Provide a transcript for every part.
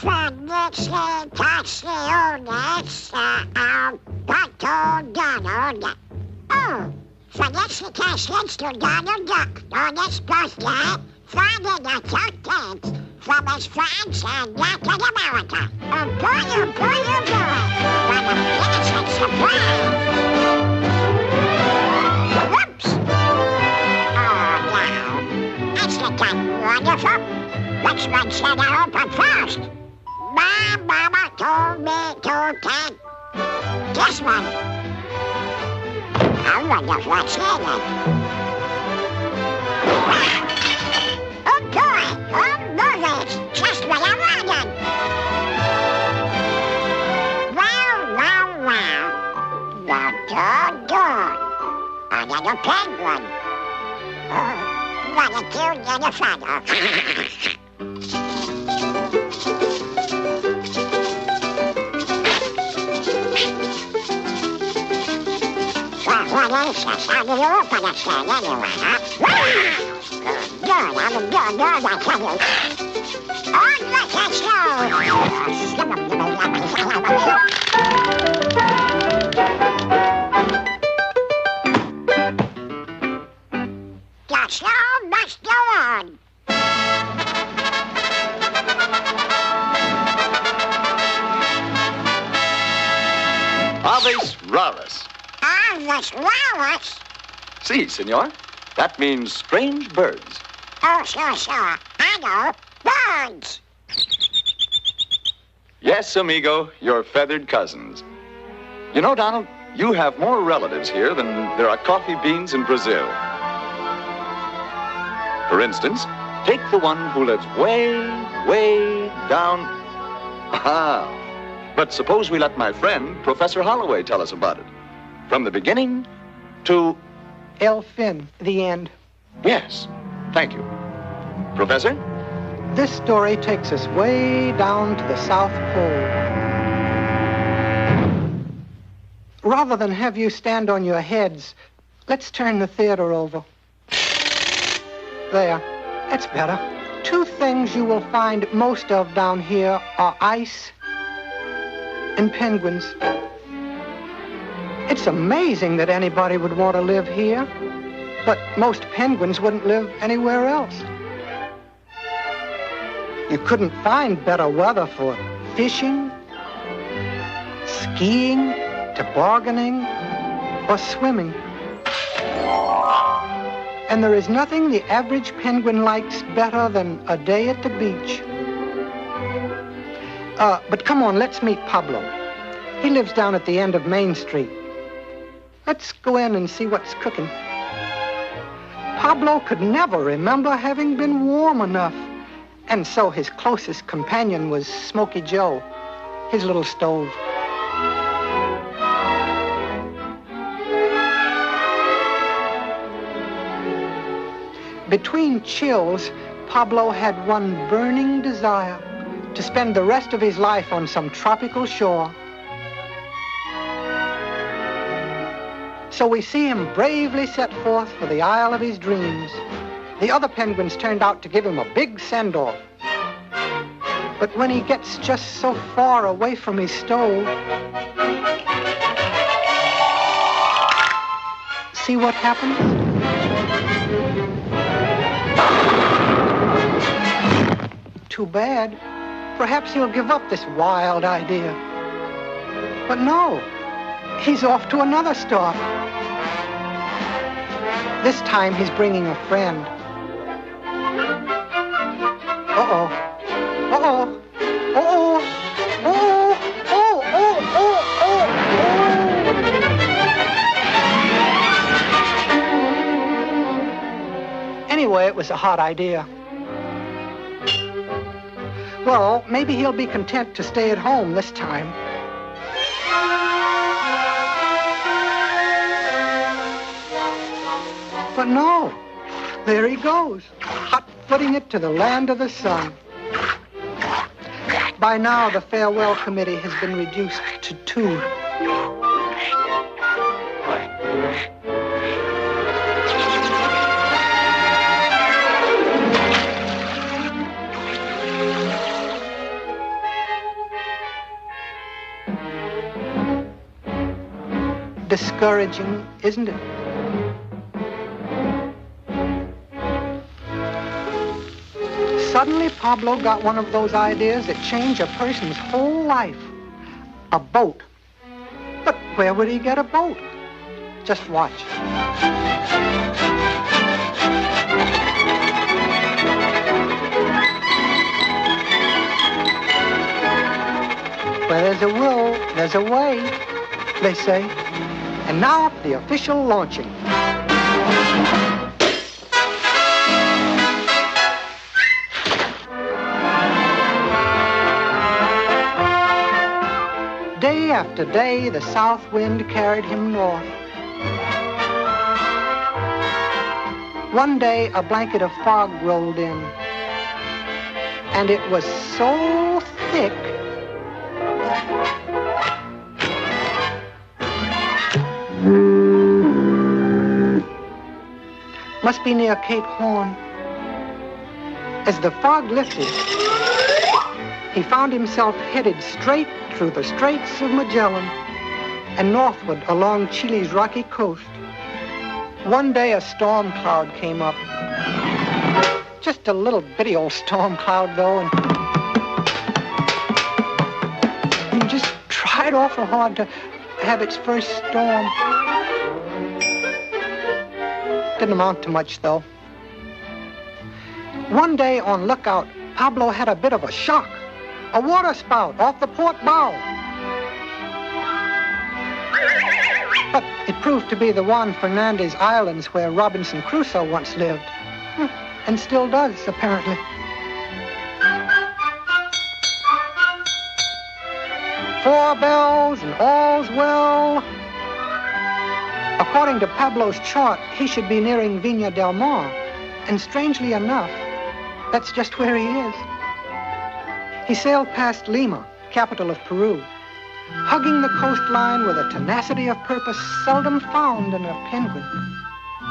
Felicitaciones al Pato Donald. Oh, felicitations to Donald Duck on his birthday, finding a content from his friends in Latin America. Oh boy, what a pleasant surprise! Whoops! Oh no, isn't that wonderful? Which one should I open first? My mama told me to take this one. I wonder what's in it. Oh boy! Oh movies! Just what I wanted! Wow! The doggone! Another penguin! Oh, what a cute little fellow! What is this? How do you open this thing anyway, huh? Good, I'm good, I tell you. On with the show! The show must go on. Aves raras. Aves raras? Si, senor. That means strange birds. Oh, sure. I know. Birds. Yes, amigo, your feathered cousins. You know, Donald, you have more relatives here than there are coffee beans in Brazil. For instance, take the one who lives way down. Aha! But suppose we let my friend, Professor Holloway, tell us about it. From the beginning to... Elfin, the end. Yes, thank you. Professor? This story takes us way down to the South Pole. Rather than have you stand on your heads, let's turn the theater over. There, that's better. Two things you will find most of down here are ice and penguins. It's amazing that anybody would want to live here, but most penguins wouldn't live anywhere else. You couldn't find better weather for fishing, skiing, tobogganing, or swimming. And there is nothing the average penguin likes better than a day at the beach. But come on, let's meet Pablo. He lives down at the end of Main Street. Let's go in and see what's cooking. Pablo could never remember having been warm enough. And so his closest companion was Smoky Joe, his little stove. Between chills, Pablo had one burning desire to spend the rest of his life on some tropical shore. So we see him bravely set forth for the isle of his dreams. The other penguins turned out to give him a big send-off. But when he gets just so far away from his stove, see what happens? Too bad. Perhaps he'll give up this wild idea. But no, he's off to another stop. This time he's bringing a friend. Uh-oh. Uh-oh. Uh-oh. Oh, oh, oh, oh, oh, oh. Anyway, it was a hot idea. Well, maybe he'll be content to stay at home this time. But no, there he goes, hot-footing it to the land of the sun. By now, the farewell committee has been reduced to 2. discouraging, isn't it? Suddenly, Pablo got one of those ideas that change a person's whole life. A boat. But where would he get a boat? Just watch. Where there's a will, there's a way, they say. And now, the official launching. Day after day, the south wind carried him north. One day, a blanket of fog rolled in, and it was so thick must be near Cape Horn. As the fog lifted, he found himself headed straight through the Straits of Magellan and northward along Chile's rocky coast. One day a storm cloud came up. Just a little bitty old storm cloud, though, and he just tried awful hard to have its first storm. Didn't amount to much, though. One day on lookout, Pablo had a bit of a shock. A water spout off the port bow. But it proved to be the Juan Fernandez Islands where Robinson Crusoe once lived. And still does, apparently. Four bells and all's well. According to Pablo's chart, he should be nearing Viña del Mar. And strangely enough, that's just where he is. He sailed past Lima, capital of Peru, hugging the coastline with a tenacity of purpose seldom found in a penguin.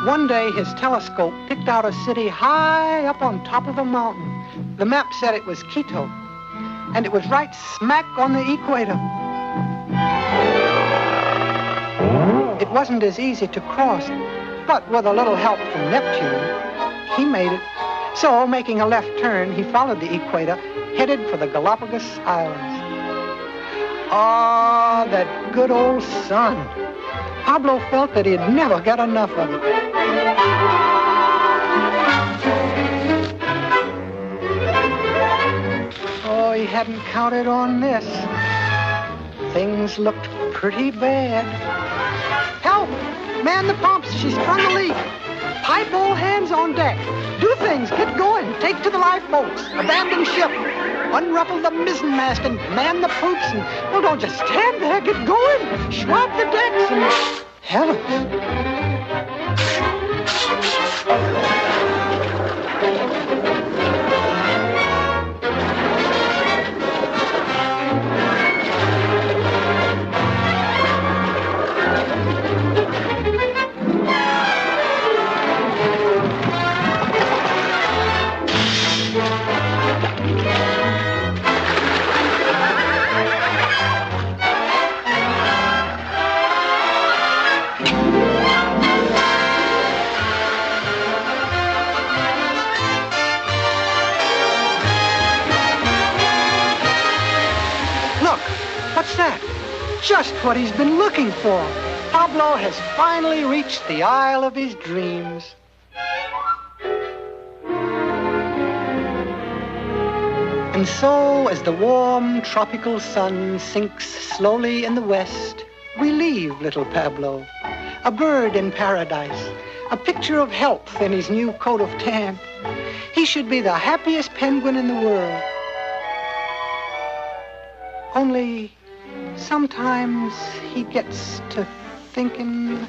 One day, his telescope picked out a city high up on top of a mountain. The map said it was Quito, and it was right smack on the equator. It wasn't as easy to cross, but with a little help from Neptune, he made it. So, making a left turn, he followed the equator, headed for the Galapagos Islands. Ah, that good old sun. Pablo felt that he'd never get enough of it. Oh, he hadn't counted on this. Things looked pretty bad. Help! Man the pumps, she's sprung a leak. Pipe all hands on deck. Do things, get going, take to the lifeboats, abandon ship, unruffle the mizzenmast and man the poops, and, well, don't just stand there, get going, swab the decks, and heavens. Just what he's been looking for. Pablo has finally reached the isle of his dreams. And so, as the warm tropical sun sinks slowly in the west, we leave little Pablo, a bird in paradise, a picture of health in his new coat of tan. He should be the happiest penguin in the world. Only sometimes he gets to thinking...